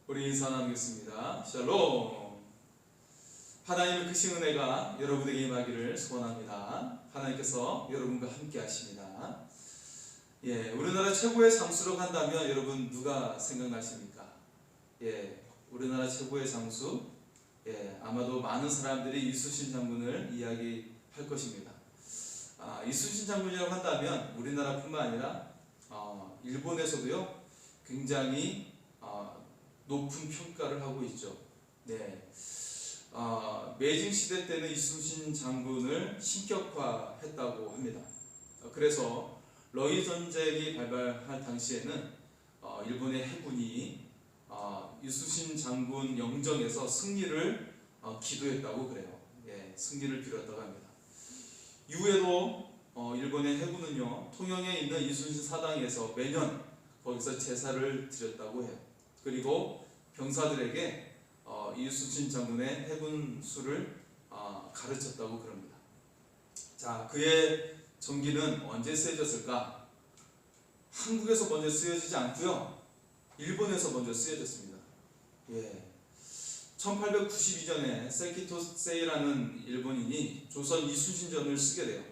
우리 인사 나누겠습니다. 샬롬. 하나님의 크신 은혜가 여러분에게 임하기를 소원합니다. 하나님께서 여러분과 함께 하십니다. 우리나라 최고의 장수로 한다면 여러분 누가 생각나십니까? 우리나라 최고의 장수, 아마도 많은 사람들이 이순신 장군을 이야기할 것입니다. 이순신 장군이라고 한다면 우리나라뿐만 아니라 일본에서도요 굉장히 높은 평가를 하고 있죠. 메이징 시대 때는 이순신 장군을 신격화했다고 합니다. 그래서 러일 전쟁이 발발할 당시에는 일본의 해군이 이순신 장군 영정에서 승리를 기도했다고 그래요. 승리를 빌었다고 합니다. 이후에도 일본의 해군은요 통영에 있는 이순신 사당에서 매년 거기서 제사를 드렸다고 해요. 그리고 병사들에게 이순신 장군의 해군수를 가르쳤다고 그럽니다. 자, 그의 전기는 언제 쓰여졌을까? 한국에서 먼저 쓰여지지 않고요 일본에서 먼저 쓰여졌습니다. 1892년에 세키토 세이라는 일본인이 조선 이순신전을 쓰게 돼요.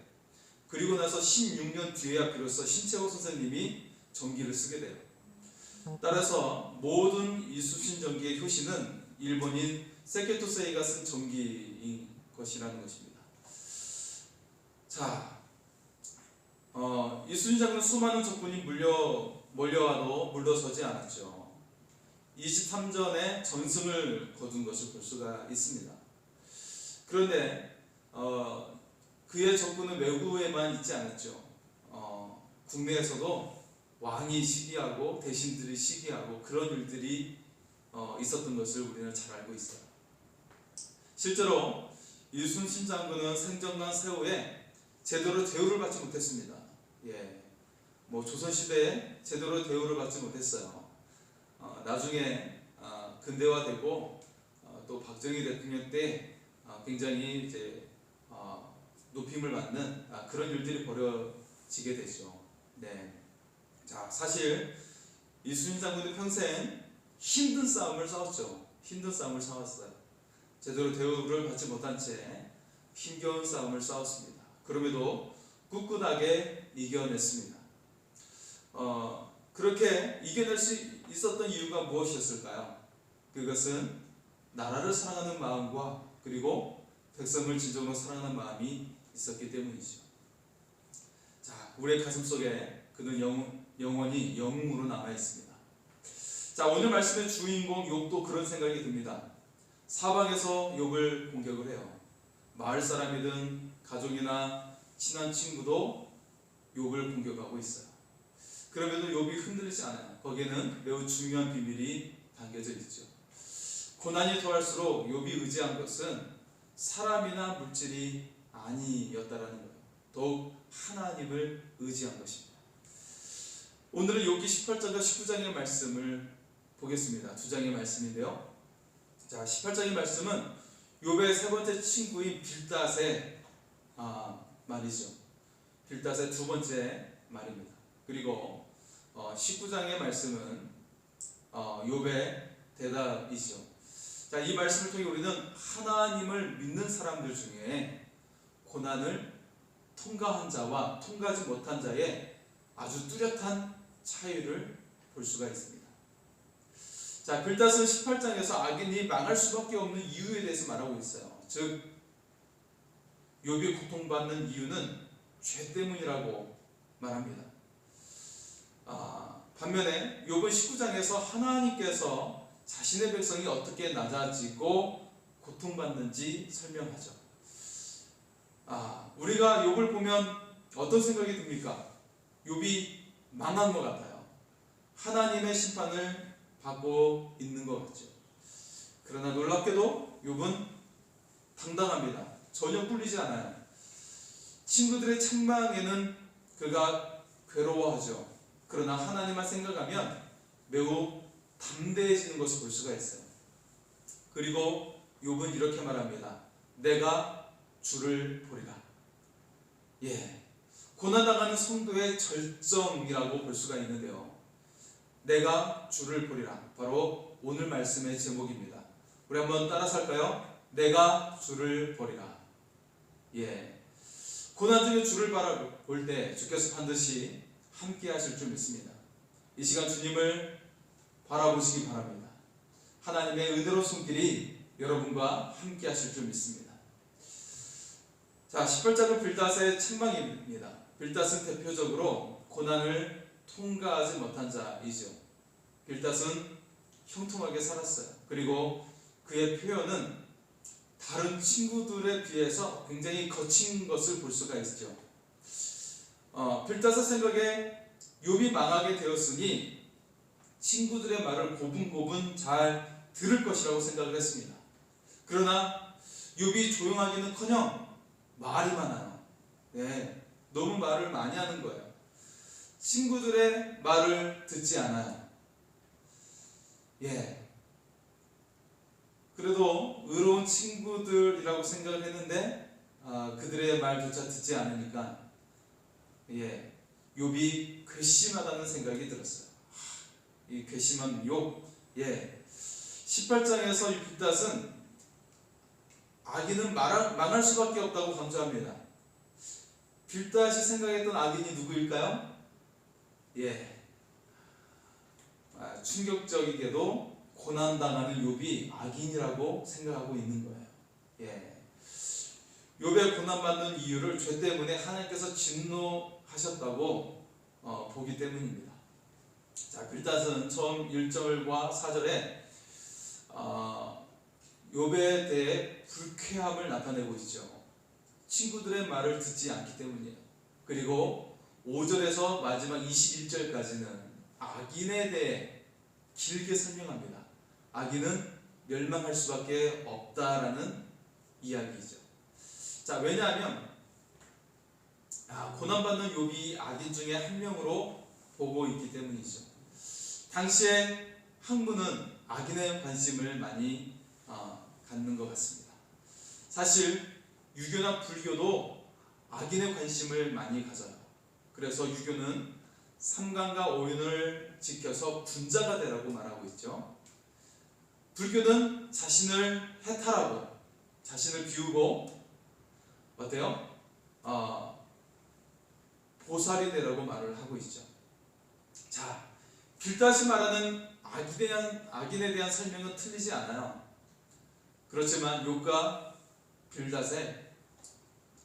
그리고 나서 16년 뒤에야 비로소 신채호 선생님이 전기를 쓰게 돼요. 따라서 모든 이순신 전기의 효시는 일본인 세키토 세이가 쓴 전기인 것이라는 것입니다. 자, 이순신 장군은 수많은 적군이 몰려와도 물러서지 않았죠. 23전에 전승을 거둔 것을 볼 수가 있습니다. 그런데 그의 적군은 외국에만 있지 않았죠. 국내에서도 왕이 시기하고 대신들이 시기하고 그런 일들이 있었던 것을 우리는 잘 알고 있어요. 실제로 이순신 장군은 생전간 세후에 제대로 대우를 받지 못했습니다. 조선시대에 제대로 대우를 받지 못했어요. 나중에 근대화되고 또 박정희 대통령 때 굉장히 이제 높임을 받는 그런 일들이 벌어지게 되죠. 자, 사실 이순신 장군은 평생 힘든 싸움을 싸웠죠. 힘든 싸움을 싸웠어요. 제대로 대우를 받지 못한 채 힘겨운 싸움을 싸웠습니다. 그럼에도 꿋꿋하게 이겨냈습니다. 그렇게 이겨낼 수 있었던 이유가 무엇이었을까요? 그것은 나라를 사랑하는 마음과 그리고 백성을 진정으로 사랑하는 마음이 있었기 때문이죠. 자, 우리의 가슴 속에 그는 영원히 영웅으로 남아 있습니다. 자, 오늘 말씀의 주인공 욥도 그런 생각이 듭니다. 사방에서 욥을 공격을 해요. 마을 사람이든 가족이나 친한 친구도 욥을 공격하고 있어요. 그럼에도 욥이 흔들리지 않아요. 거기에는 매우 중요한 비밀이 담겨져 있죠. 고난이 더할수록 욥이 의지한 것은 사람이나 물질이 아니었다라는 거예요. 더욱 하나님을 의지한 것입니다. 오늘은 욥기 18장과 19장의 말씀을 보겠습니다. 두 장의 말씀인데요. 자, 18장의 말씀은 욥의 세 번째 친구인 빌닷의 말이죠. 빌닷의 두 번째 말입니다. 그리고 19장의 말씀은 욥의 대답이죠. 자, 이 말씀을 통해 우리는 하나님을 믿는 사람들 중에 고난을 통과한 자와 통과하지 못한 자의 아주 뚜렷한 차이를 볼 수가 있습니다. 자, 빌닷은 18장에서 악인이 망할 수밖에 없는 이유에 대해서 말하고 있어요. 즉, 욥이 고통받는 이유는 죄 때문이라고 말합니다. 반면에 욥은 19장에서 하나님께서 자신의 백성이 어떻게 낮아지고 고통받는지 설명하죠. 우리가 욥을 보면 어떤 생각이 듭니까? 욥이 망한 것 같아요. 하나님의 심판을 받고 있는 것 같죠. 그러나 놀랍게도 욥은 당당합니다. 전혀 꿀리지 않아요. 친구들의 책망에는 그가 괴로워하죠. 그러나 하나님만 생각하면 매우 담대해지는 것을 볼 수가 있어요. 그리고 욥은 이렇게 말합니다. 내가 주를 보리라. 고난당하는 성도의 절정이라고 볼 수가 있는데요. 내가 주를 보리라. 바로 오늘 말씀의 제목입니다. 우리 한번 따라서 할까요? 내가 주를 보리라. 예, 고난 중에 주를 바라볼 때 주께서 반드시 함께 하실 줄 믿습니다. 이 시간 주님을 바라보시기 바랍니다. 하나님의 은혜로운 손길이 여러분과 함께 하실 줄 믿습니다. 자, 18장은 빌닷의 책망입니다. 빌닷은 대표적으로 고난을 통과하지 못한 자이죠. 빌닷은 형통하게 살았어요. 그리고 그의 표현은 다른 친구들에 비해서 굉장히 거친 것을 볼 수가 있죠. 빌닷의 생각에 욥이 망하게 되었으니 친구들의 말을 고분고분 잘 들을 것이라고 생각을 했습니다. 그러나 욥이 조용하기는커녕 말이 많아요. 네, 너무 말을 많이 하는 거예요. 친구들의 말을 듣지 않아요. 예, 그래도 의로운 친구들이라고 생각을 했는데 그들의 말조차 듣지 않으니까 욥이 괘씸하다는 생각이 들었어요. 이 괘씸한 욥. 18장에서 이 빌닷은 악인은 망할 수밖에 없다고 강조합니다. 빌닷이 생각했던 악인이 누구일까요? 충격적이게도 고난당하는 욥이 악인이라고 생각하고 있는 거예요. 욥의 고난받는 이유를 죄 때문에 하나님께서 진노하셨다고 보기 때문입니다. 자, 빌닷은 처음 1절과 4절에 욥에 대해 불쾌함을 나타내고 있죠. 친구들의 말을 듣지 않기 때문이에요. 그리고 5절에서 마지막 21절까지는 악인에 대해 길게 설명합니다. 악인은 멸망할 수밖에 없다라는 이야기죠. 자, 왜냐하면 고난받는 욥이 악인 중에 한 명으로 보고 있기 때문이죠. 당시에 학문은 악인의 관심을 많이 갖는 것 같습니다. 사실 유교나 불교도 악인의 관심을 많이 가져요. 그래서 유교는 삼간과 오륜을 지켜서 분자가 되라고 말하고 있죠. 불교는 자신을 해탈하고 자신을 비우고 어때요? 보살이 되라고 말을 하고 있죠. 자, 빌닷이 말하는 악인에 대한 설명은 틀리지 않아요. 그렇지만 욥과 빌닷의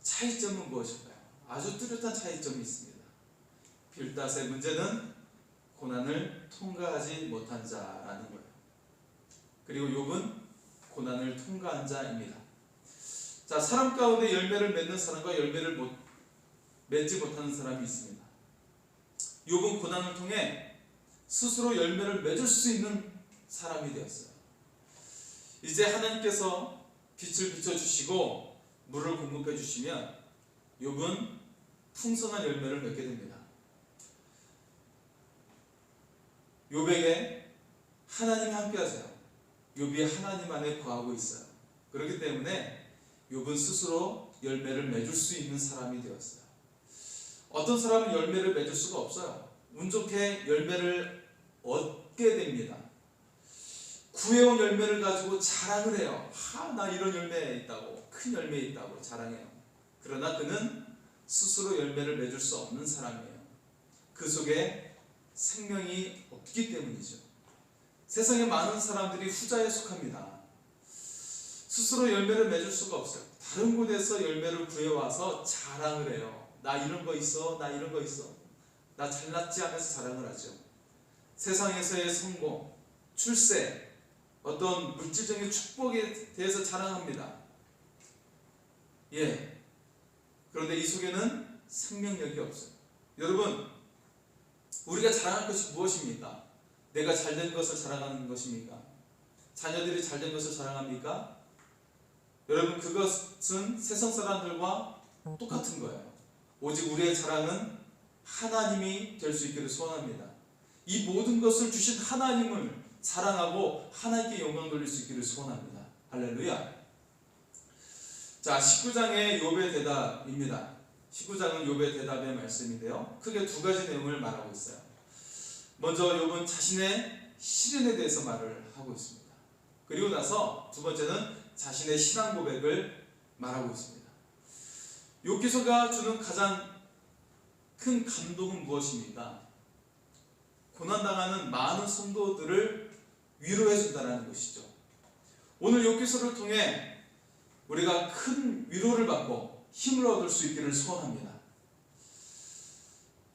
차이점은 무엇일까요? 아주 뚜렷한 차이점이 있습니다. 빌닷의 문제는 고난을 통과하지 못한 자라는 거예요. 그리고 욥은 고난을 통과한 자입니다. 자, 사람 가운데 열매를 맺는 사람과 열매를 맺지 못하는 사람이 있습니다. 욥은 고난을 통해 스스로 열매를 맺을 수 있는 사람이 되었어요. 이제 하나님께서 빛을 비춰주시고 물을 공급해 주시면 욥은 풍성한 열매를 맺게 됩니다. 욥에게 하나님이 함께 하세요. 욥이 하나님 안에 거하고 있어요. 그렇기 때문에 욥은 스스로 열매를 맺을 수 있는 사람이 되었어요. 어떤 사람은 열매를 맺을 수가 없어요. 운 좋게 열매를 얻게 됩니다. 구해온 열매를 가지고 자랑을 해요. 나 이런 열매 있다고, 큰 열매 있다고 자랑해요. 그러나 그는 스스로 열매를 맺을 수 없는 사람이에요. 그 속에 생명이 없기 때문이죠. 세상에 많은 사람들이 후자에 속합니다. 스스로 열매를 맺을 수가 없어요. 다른 곳에서 열매를 구해와서 자랑을 해요. 나 이런 거 있어, 나 이런 거 있어. 나 잘났지 하면서 자랑을 하죠. 세상에서의 성공, 출세, 어떤 물질적인 축복에 대해서 자랑합니다. 그런데 이 속에는 생명력이 없어요. 여러분, 우리가 자랑할 것이 무엇입니까? 내가 잘된 것을 자랑하는 것입니까? 자녀들이 잘된 것을 자랑합니까? 여러분, 그것은 세상 사람들과 똑같은 거예요. 오직 우리의 자랑은 하나님이 될 수 있기를 소원합니다. 이 모든 것을 주신 하나님을 사랑하고 하나님께 영광 돌릴 수 있기를 소원합니다. 할렐루야. 자, 19장의 욥의 대답입니다. 19장은 욥의 대답의 말씀인데요, 크게 두 가지 내용을 말하고 있어요. 먼저 욥은 자신의 시련에 대해서 말을 하고 있습니다. 그리고 나서 두 번째는 자신의 신앙 고백을 말하고 있습니다. 욥기서가 주는 가장 큰 감동은 무엇입니까? 고난당하는 많은 성도들을 위로해 준다는 것이죠. 오늘 욥기서를 통해 우리가 큰 위로를 받고 힘을 얻을 수 있기를 소원합니다.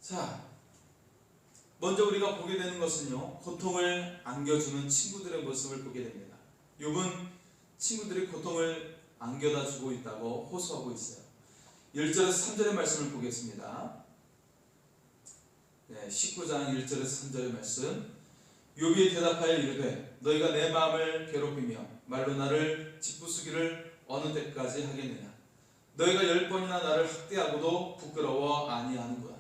자, 먼저 우리가 보게 되는 것은요, 고통을 안겨주는 친구들의 모습을 보게 됩니다. 욥은 친구들이 고통을 안겨다 주고 있다고 호소하고 있어요. 1절에서 3절의 말씀을 보겠습니다. 19장 1절에서 3절의 말씀. 욥이 대답하여 이르되 너희가 내 마음을 괴롭히며 말로 나를 짓부수기를 어느 때까지 하겠느냐. 너희가 10번이나 나를 학대하고도 부끄러워 아니하는구나.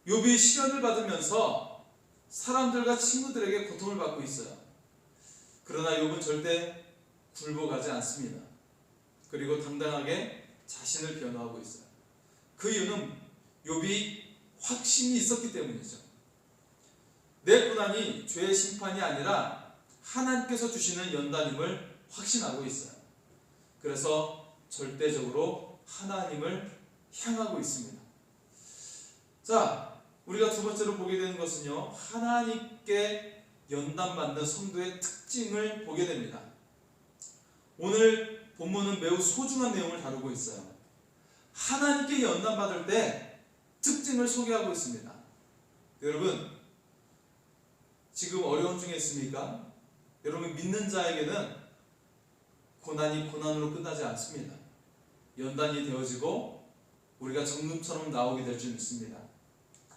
욥이 시련을 받으면서 사람들과 친구들에게 고통을 받고 있어요. 그러나 욥은 절대 굴복하지 않습니다. 그리고 당당하게 자신을 변호하고 있어요. 그 이유는 욥이 확신이 있었기 때문이죠. 내 고난이 죄의 심판이 아니라 하나님께서 주시는 연단임을 확신하고 있어요. 그래서 절대적으로 하나님을 향하고 있습니다. 자, 우리가 두 번째로 보게 되는 것은요, 하나님께 연단받는 성도의 특징을 보게 됩니다. 오늘 본문은 매우 소중한 내용을 다루고 있어요. 하나님께 연단받을 때 특징을 소개하고 있습니다. 여러분, 지금 어려움 중에 있습니까? 여러분, 믿는 자에게는 고난이 고난으로 끝나지 않습니다. 연단이 되어지고 우리가 정금처럼 나오게 될 줄 믿습니다.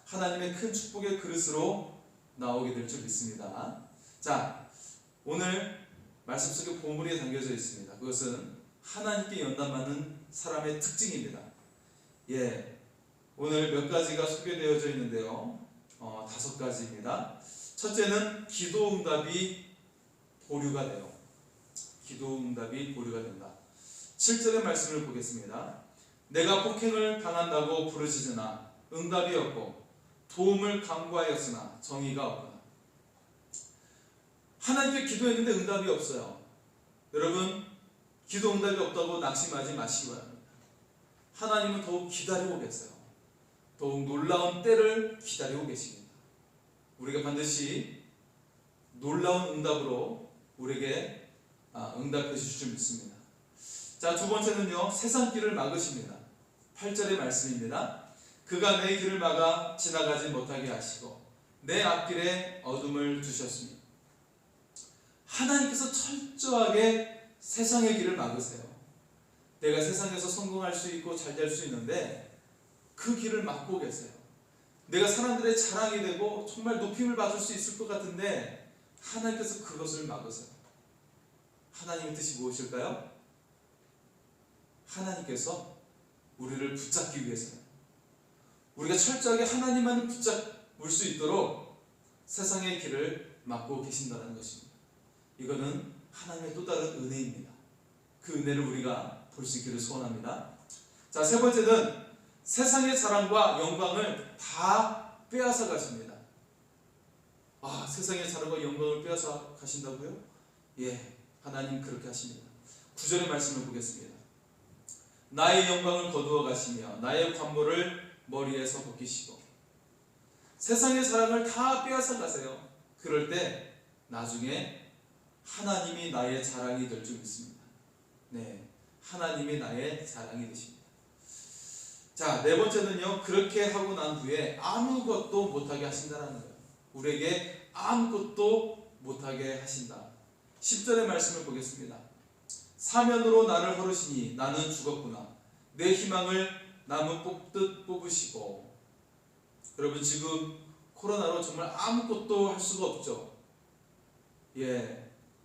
하나님의 큰 축복의 그릇으로 나오게 될 줄 믿습니다. 자, 오늘 말씀 속에 보물이 담겨져 있습니다. 그것은 하나님께 연단받는 사람의 특징입니다. 오늘 몇 가지가 소개되어져 있는데요, 5가지입니다. 첫째는 기도 응답이 보류가 돼요. 기도 응답이 보류가 된다. 7절의 말씀을 보겠습니다. 내가 폭행을 당한다고 부르짖으나 응답이 없고 도움을 간구하였으나 정의가 없구나. 하나님께 기도했는데 응답이 없어요. 여러분, 기도 응답이 없다고 낙심하지 마시기 바랍니다. 하나님은 더욱 기다리고 계세요. 더욱 놀라운 때를 기다리고 계십니다. 우리가 반드시 놀라운 응답으로 우리에게 응답해 주실 줄 믿습니다. 자, 두 번째는요, 세상 길을 막으십니다. 8절의 말씀입니다. 그가 내 길을 막아 지나가지 못하게 하시고 내 앞길에 어둠을 두셨습니다. 하나님께서 철저하게 세상의 길을 막으세요. 내가 세상에서 성공할 수 있고 잘 될 수 있는데 그 길을 막고 계세요. 내가 사람들의 자랑이 되고 정말 높임을 받을 수 있을 것 같은데 하나님께서 그것을 막으세요. 하나님의 뜻이 무엇일까요? 하나님께서 우리를 붙잡기 위해서요. 우리가 철저하게 하나님만을 붙잡을 수 있도록 세상의 길을 막고 계신다는 것입니다. 이거는 하나님의 또 다른 은혜입니다. 그 은혜를 우리가 볼 수 있기를 소원합니다. 자, 세 번째는 세상의 자랑과 영광을 다 빼앗아 가십니다. 세상의 자랑과 영광을 빼앗아 가신다고요? 하나님 그렇게 하십니다. 9절의 말씀을 보겠습니다. 나의 영광을 거두어 가시며 나의 관모를 머리에서 벗기시고. 세상의 자랑을 다 빼앗아 가세요. 그럴 때 나중에 하나님이 나의 자랑이 될 줄 믿습니다. 하나님이 나의 자랑이 되십니다. 자, 네 번째는요, 그렇게 하고 난 후에 아무것도 못하게 하신다는 거예요. 우리에게 아무것도 못하게 하신다. 10절의 말씀을 보겠습니다. 사면으로 나를 허르시니 나는 죽었구나. 내 희망을 나무 뽑듯 뽑으시고. 여러분, 지금 코로나로 정말 아무것도 할 수가 없죠.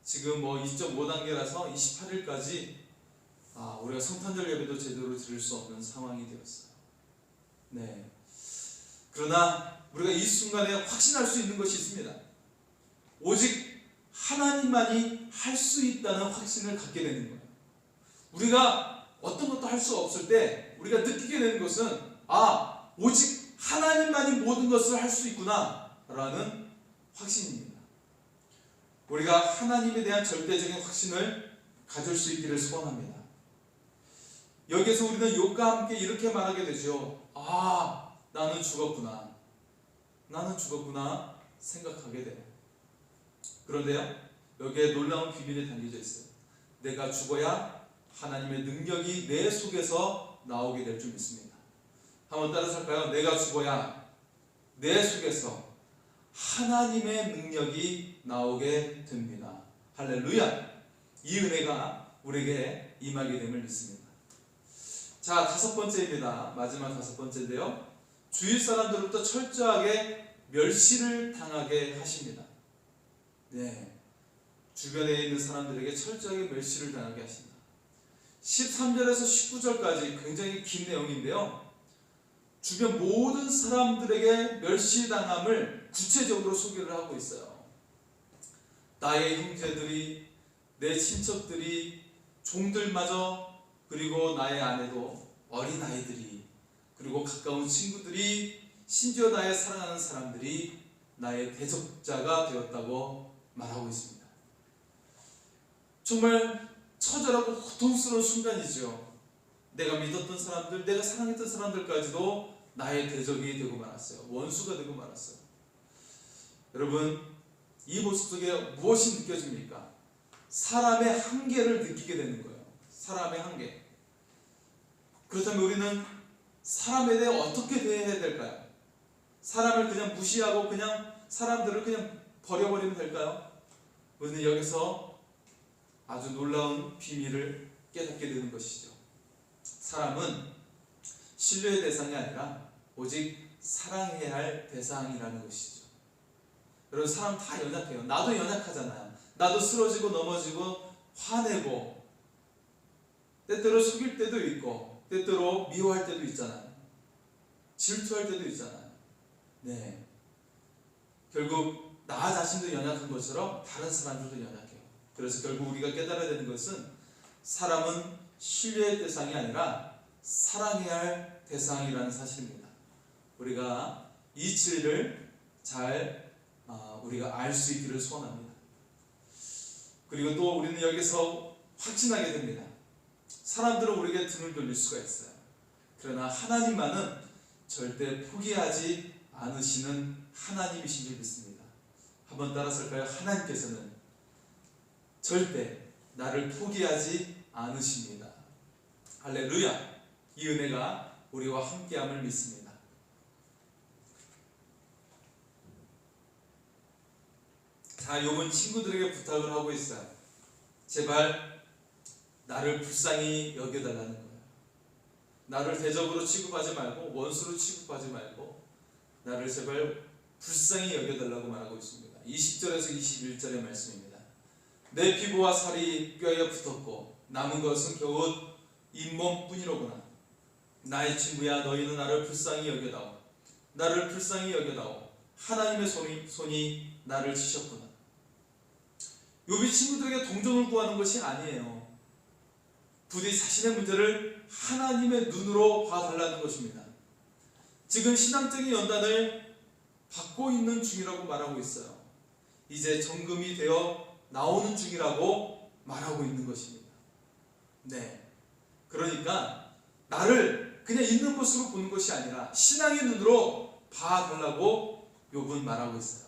지금 2.5단계라서 28일까지 우리가 성탄절 예배도 제대로 드릴 수 없는 상황이 되었어요. 그러나 우리가 이 순간에 확신할 수 있는 것이 있습니다. 오직 하나님만이 할 수 있다는 확신을 갖게 되는 거예요. 우리가 어떤 것도 할 수 없을 때 우리가 느끼게 되는 것은 오직 하나님만이 모든 것을 할 수 있구나 라는 확신입니다. 우리가 하나님에 대한 절대적인 확신을 가질 수 있기를 소원합니다. 여기에서 우리는 욥과 함께 이렇게 말하게 되죠. 나는 죽었구나. 나는 죽었구나 생각하게 돼요. 그런데요, 여기에 놀라운 비밀이 담겨져 있어요. 내가 죽어야 하나님의 능력이 내 속에서 나오게 될 줄 믿습니다. 한번 따라서 할까요? 내가 죽어야 내 속에서 하나님의 능력이 나오게 됩니다. 할렐루야! 이 은혜가 우리에게 임하게 됨을 믿습니다. 자, 5번째입니다. 마지막 5번째인데요. 주위 사람들로부터 철저하게 멸시를 당하게 하십니다. 네, 주변에 있는 사람들에게 철저하게 멸시를 당하게 하신다. 13절에서 19절까지 굉장히 긴 내용인데요. 주변 모든 사람들에게 멸시당함을 구체적으로 소개를 하고 있어요. 나의 형제들이, 내 친척들이, 종들마저, 그리고 나의 아내도, 어린아이들이, 그리고 가까운 친구들이, 심지어 나의 사랑하는 사람들이 나의 대적자가 되었다고 말하고 있습니다. 정말 처절하고 고통스러운 순간이죠. 내가 믿었던 사람들, 내가 사랑했던 사람들까지도 나의 대적이 되고 말았어요. 원수가 되고 말았어요. 여러분, 이 모습 속에 무엇이 느껴집니까? 사람의 한계를 느끼게 되는 거예요. 사람의 한계. 그렇다면 우리는 사람에 대해 어떻게 대해야 될까요? 사람을 그냥 무시하고 그냥 사람들을 그냥 버려버리면 될까요? 우리는 여기서 아주 놀라운 비밀을 깨닫게 되는 것이죠. 사람은 신뢰의 대상이 아니라 오직 사랑해야 할 대상이라는 것이죠. 여러분, 사람 다 연약해요. 나도 연약하잖아요. 나도 쓰러지고 넘어지고 화내고 때때로 속일 때도 있고 때때로 미워할 때도 있잖아요. 질투할 때도 있잖아요. 네, 결국 나 자신도 연약한 것처럼 다른 사람들도 연약해요. 그래서 결국 우리가 깨달아야 되는 것은 사람은 신뢰의 대상이 아니라 사랑해야 할 대상이라는 사실입니다. 우리가 이 진리를 잘 우리가 알 수 있기를 소원합니다. 그리고 또 우리는 여기서 확신하게 됩니다. 사람들은 우리에게 등을 돌릴 수가 있어요. 그러나 하나님만은 절대 포기하지 않으시는 하나님이신 줄 믿습니다. 한번 따라서 할까요? 하나님께서는 절대 나를 포기하지 않으십니다. 할렐루야! 이 은혜가 우리와 함께함을 믿습니다. 자, 욥은 친구들에게 부탁을 하고 있어요. 제발 나를 불쌍히 여겨달라는 거예요. 나를 대적으로 취급하지 말고, 원수로 취급하지 말고 나를 제발 불쌍히 여겨달라고 말하고 있습니다. 20절에서 21절의 말씀입니다. 내 피부와 살이 뼈에 붙었고 남은 것은 겨우 잇몸뿐이로구나. 나의 친구야, 너희는 나를 불쌍히 여겨다오. 나를 불쌍히 여겨다오. 하나님의 손이 나를 치셨구나. 욥이 친구들에게 동정을 구하는 것이 아니에요. 부디 자신의 문제를 하나님의 눈으로 봐달라는 것입니다. 지금 신앙적인 연단을 받고 있는 중이라고 말하고 있어요. 이제 정금이 되어 나오는 중이라고 말하고 있는 것입니다. 네, 그러니까 나를 그냥 있는 것으로 보는 것이 아니라 신앙의 눈으로 봐달라고 욥은 말하고 있어요.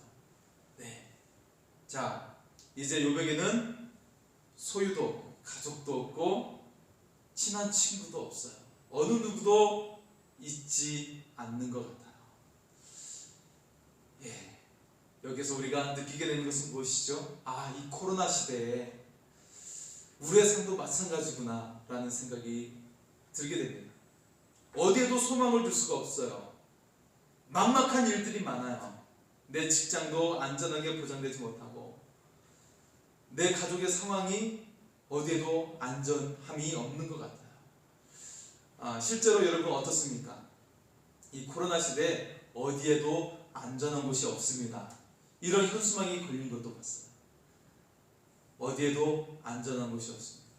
네, 자, 이제 욥에게는 소유도 없고 가족도 없고 친한 친구도 없어요. 어느 누구도 있지 않는 것 같아요. 예, 여기서 우리가 느끼게 되는 것은 무엇이죠? 이 코로나 시대에 우리의 삶도 마찬가지구나 라는 생각이 들게 됩니다. 어디에도 소망을 둘 수가 없어요. 막막한 일들이 많아요. 내 직장도 안전하게 보장되지 못하고 내 가족의 상황이 어디에도 안전함이 없는 것 같아요. 실제로 여러분 어떻습니까? 이 코로나 시대에 어디에도 안전한 곳이 없습니다. 이런 현수막이 걸린 것도 봤어요. 어디에도 안전한 곳이 없습니다.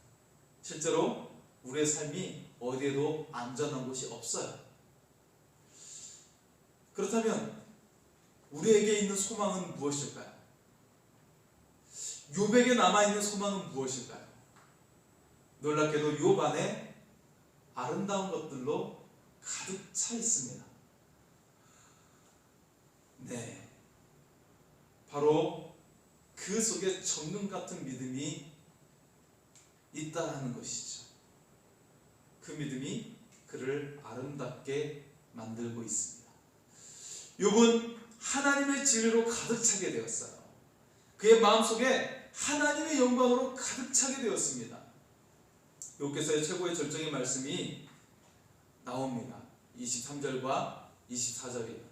실제로 우리의 삶이 어디에도 안전한 곳이 없어요. 그렇다면 우리에게 있는 소망은 무엇일까요? 욥에게 남아있는 소망은 무엇일까요? 놀랍게도 욥 안에 아름다운 것들로 가득 차 있습니다. 네, 바로 그 속에 정금 같은 믿음이 있다라는 것이죠. 그 믿음이 그를 아름답게 만들고 있습니다. 욥은 하나님의 진리로 가득 차게 되었어요. 그의 마음속에 하나님의 영광으로 가득 차게 되었습니다. 욥기서의 최고의 절정의 말씀이 나옵니다. 23절과 24절이에요.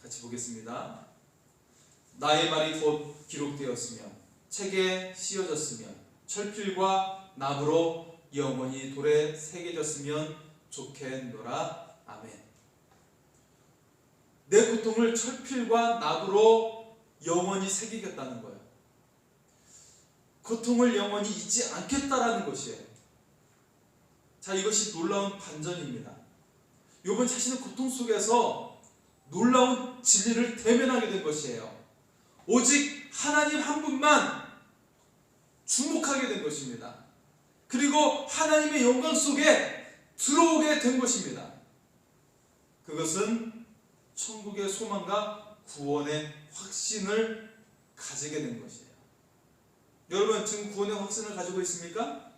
같이 보겠습니다. 나의 말이 곧 기록되었으며 책에 씌어졌으며 철필과 나무로 영원히 돌에 새겨졌으면 좋겠노라. 아멘. 내 고통을 철필과 나무로 영원히 새기겠다는 거예요. 고통을 영원히 잊지 않겠다라는 것이에요. 자, 이것이 놀라운 반전입니다. 욥은 자신의 고통 속에서 놀라운 진리를 대면하게 된 것이에요. 오직 하나님 한 분만 주목하게 된 것입니다. 그리고 하나님의 영광 속에 들어오게 된 것입니다. 그것은 천국의 소망과 구원의 확신을 가지게 된 것이에요. 여러분, 지금 구원의 확신을 가지고 있습니까?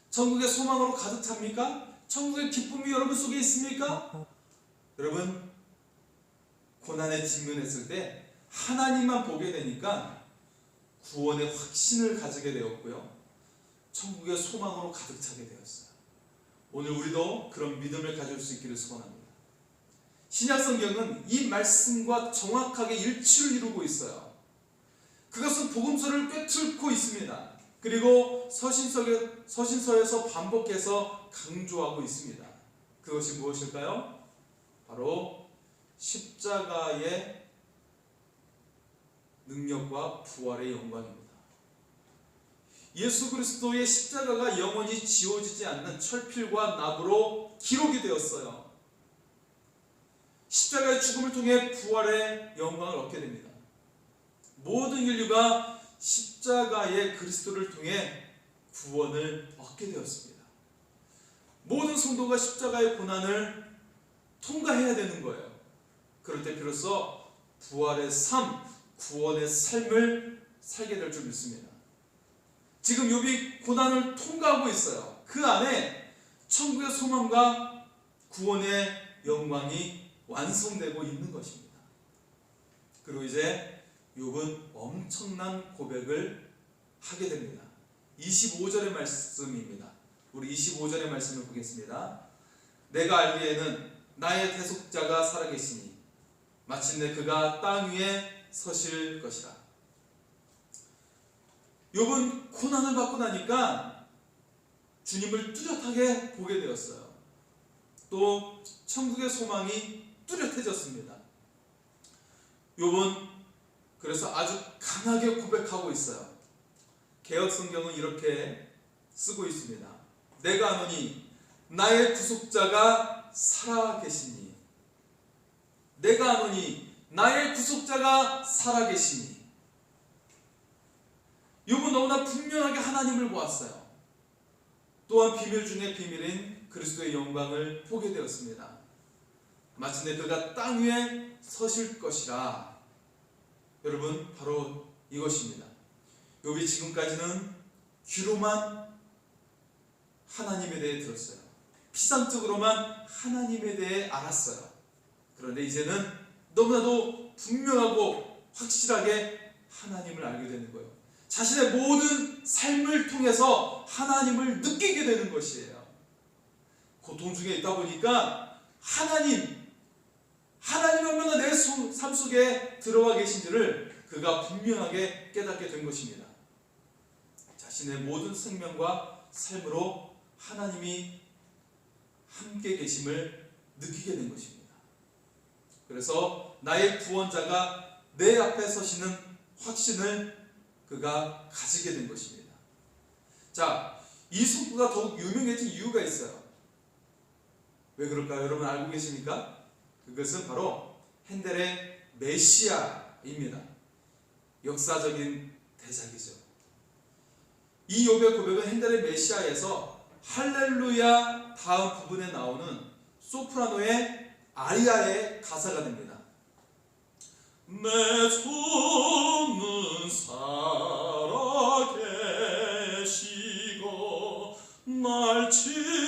천국의 소망으로 가득 찹니까? 천국의 기쁨이 여러분 속에 있습니까? 여러분, 고난에 직면했을 때 하나님만 보게 되니까 구원의 확신을 가지게 되었고요, 천국의 소망으로 가득 차게 되었어요. 오늘 우리도 그런 믿음을 가질 수 있기를 소원합니다. 신약성경은 이 말씀과 정확하게 일치를 이루고 있어요. 그것은 복음서를 꿰뚫고 있습니다. 그리고 서신서에서 반복해서 강조하고 있습니다. 그것이 무엇일까요? 바로 십자가의 능력과 부활의 영광입니다. 예수 그리스도의 십자가가 영원히 지워지지 않는 철필과 나무로 기록이 되었어요. 십자가의 죽음을 통해 부활의 영광을 얻게 됩니다. 모든 인류가 십자가의 그리스도를 통해 구원을 얻게 되었습니다. 모든 성도가 십자가의 고난을 통과해야 되는 거예요. 그럴 때 비로소 부활의 삶, 구원의 삶을 살게 될 줄 믿습니다. 지금 욥이 고난을 통과하고 있어요. 그 안에 천국의 소망과 구원의 영광이 완성되고 있는 것입니다. 그리고 이제 욥은 엄청난 고백을 하게 됩니다. 25절의 말씀입니다. 우리 25절의 말씀을 보겠습니다. 내가 알기에는 나의 대속자가 살아계시니 마침내 그가 땅 위에 서실 것이라. 욥은 고난을 받고 나니까 주님을 뚜렷하게 보게 되었어요. 또 천국의 소망이 뚜렷해졌습니다. 욥은 그래서 아주 강하게 고백하고 있어요. 개역성경은 이렇게 쓰고 있습니다. 내가 아노니 나의 구속자가 살아계시니, 내가 아노니 나의 구속자가 살아계시니. 욥은 너무나 분명하게 하나님을 보았어요. 또한 비밀 중에 비밀인 그리스도의 영광을 보게 되었습니다. 마침내 그가 땅 위에 서실 것이라. 여러분, 바로 이것입니다. 욥이 지금까지는 귀로만 하나님에 대해 들었어요. 피상적으로만 하나님에 대해 알았어요. 그런데 이제는 너무나도 분명하고 확실하게 하나님을 알게 되는 거예요. 자신의 모든 삶을 통해서 하나님을 느끼게 되는 것이에요. 고통 중에 있다 보니까 하나님이 얼마나 내 삶 속에 들어와 계신지를 그가 분명하게 깨닫게 된 것입니다. 자신의 모든 생명과 삶으로 하나님이 함께 계심을 느끼게 된 것입니다. 그래서 나의 구원자가 내 앞에 서시는 확신을 그가 가지게 된 것입니다. 자, 이 속구가 더욱 유명해진 이유가 있어요. 왜 그럴까요? 여러분 알고 계십니까? 그것은 바로 핸델의 메시아입니다. 역사적인 대작이죠. 이 욥의 고백은 핸델의 메시아에서 할렐루야 다음 부분에 나오는 소프라노의 아리아의 가사가 됩니다. 내 손은 살아계시고 날 지켜주시니.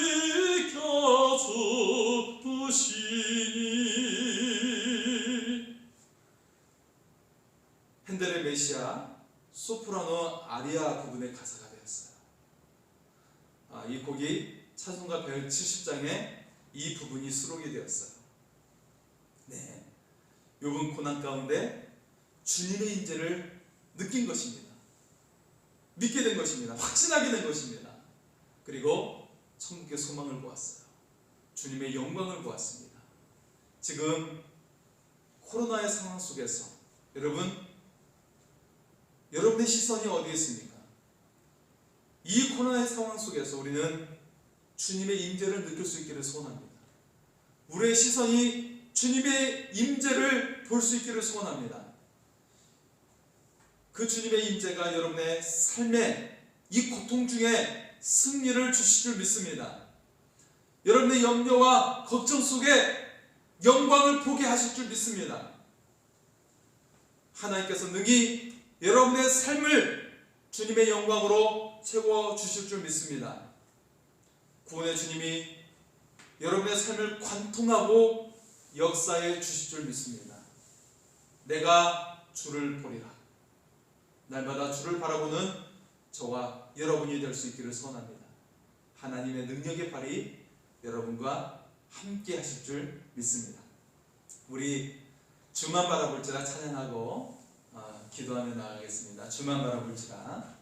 핸델의 메시아 소프라노 아리아 부분의 가사가 되었어요. 이 곡이 찬송가 170장에 이 부분이 수록이 되었어요. 네, 욥은 고난 가운데 주님의 인재를 느낀 것입니다. 믿게 된 것입니다. 확신하게 된 것입니다. 그리고 천국의 소망을 보았어요. 주님의 영광을 보았습니다. 지금 코로나의 상황 속에서 여러분의 시선이 어디에 있습니까? 이 코로나의 상황 속에서 우리는 주님의 임재를 느낄 수 있기를 소원합니다. 우리의 시선이 주님의 임재를 볼 수 있기를 소원합니다. 그 주님의 임재가 여러분의 삶에 이 고통 중에 승리를 주실 줄 믿습니다. 여러분의 염려와 걱정 속에 영광을 보게 하실 줄 믿습니다. 하나님께서 능히 여러분의 삶을 주님의 영광으로 채워주실 줄 믿습니다. 구원의 주님이 여러분의 삶을 관통하고 역사해 주실 줄 믿습니다. 내가 주를 보리라. 날마다 주를 바라보는 저와 여러분이 될 수 있기를 소원합니다. 하나님의 능력의 발이 여러분과 함께 하실 줄 믿습니다. 우리 주만 바라볼지라 찬양하고 기도하며 나아가겠습니다. 주만 바라볼지라.